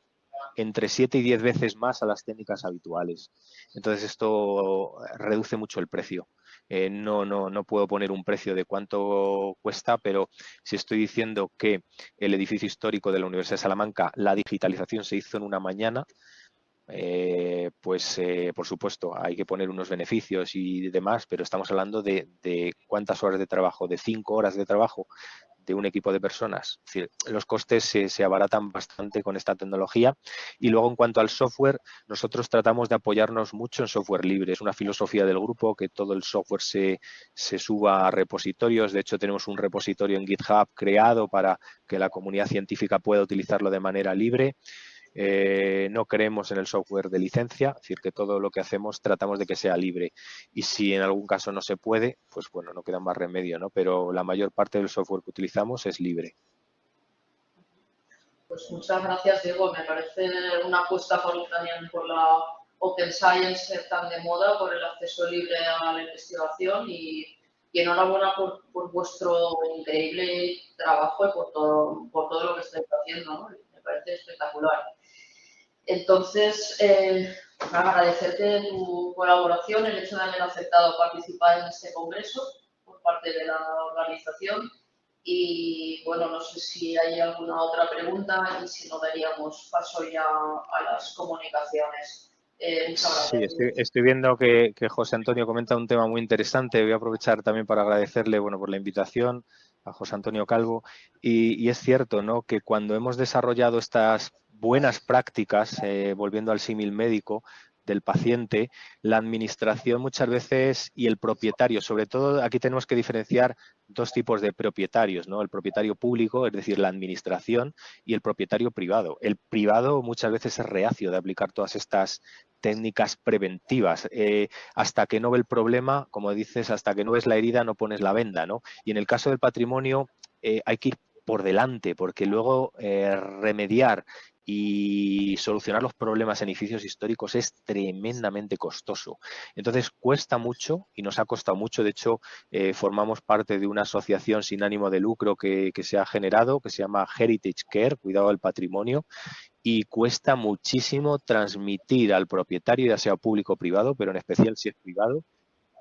entre 7 y 10 veces más a las técnicas habituales. Entonces esto reduce mucho el precio. No puedo poner un precio de cuánto cuesta, pero si estoy diciendo que el edificio histórico de la Universidad de Salamanca, la digitalización se hizo en una mañana, por supuesto hay que poner unos beneficios y demás, pero estamos hablando de cuántas horas de trabajo, de 5 horas de trabajo de un equipo de personas. Es decir, los costes se abaratan bastante con esta tecnología. Y luego, en cuanto al software, nosotros tratamos de apoyarnos mucho en software libre. Es una filosofía del grupo que todo el software se suba a repositorios. De hecho, tenemos un repositorio en GitHub creado para que la comunidad científica pueda utilizarlo de manera libre. No creemos en el software de licencia, es decir, que todo lo que hacemos tratamos de que sea libre. Y si en algún caso no se puede, pues bueno, no queda más remedio, ¿no? Pero la mayor parte del software que utilizamos es libre. Pues muchas gracias, Diego. Me parece una apuesta también por la Open Science tan de moda, por el acceso libre a la investigación y enhorabuena por vuestro increíble trabajo y por todo lo que estáis haciendo, ¿no? Me parece espectacular. Entonces, agradecerte tu colaboración, el hecho de haber aceptado participar en este congreso por parte de la organización. Y bueno, no sé si hay alguna otra pregunta y si no daríamos paso ya a las comunicaciones. Muchas Sí, gracias. estoy viendo que José Antonio comenta un tema muy interesante. Voy a aprovechar también para agradecerle, bueno, por la invitación a José Antonio Calvo. Y es cierto, ¿no?, que cuando hemos desarrollado estas buenas prácticas, volviendo al símil médico del paciente, la administración muchas veces y el propietario, sobre todo aquí tenemos que diferenciar dos tipos de propietarios, ¿no? El propietario público, es decir, la administración, y el propietario privado. El privado muchas veces es reacio de aplicar todas estas técnicas preventivas. Hasta que no ve el problema, como dices, hasta que no ves la herida no pones la venda, ¿no? Y en el caso del patrimonio hay que ir por delante, porque luego remediar y solucionar los problemas en edificios históricos es tremendamente costoso. Entonces cuesta mucho y nos ha costado mucho. De hecho, formamos parte de una asociación sin ánimo de lucro que se ha generado, que se llama Heritage Care, Cuidado del Patrimonio, y cuesta muchísimo transmitir al propietario, ya sea público o privado, pero en especial si es privado,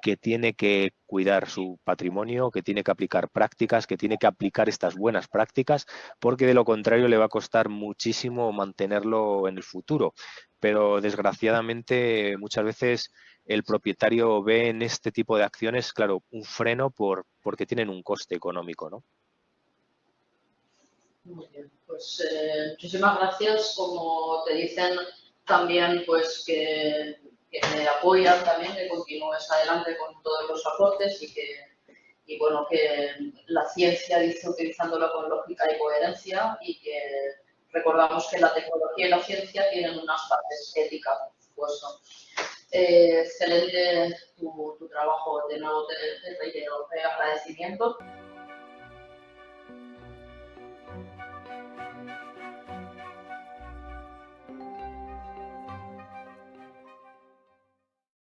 que tiene que cuidar su patrimonio, que tiene que aplicar prácticas, que tiene que aplicar estas buenas prácticas, porque de lo contrario le va a costar muchísimo mantenerlo en el futuro. Pero desgraciadamente muchas veces el propietario ve en este tipo de acciones, claro, un freno porque tienen un coste económico, ¿no? Muy bien, pues muchísimas gracias. Como te dicen también, pues que me apoyan también, que continúes adelante con todos los aportes y bueno, que la ciencia dice utilizándola con lógica y coherencia y que recordamos que la tecnología y la ciencia tienen unas partes éticas, por supuesto. Excelente tu trabajo, de nuevo te reitero agradecimiento.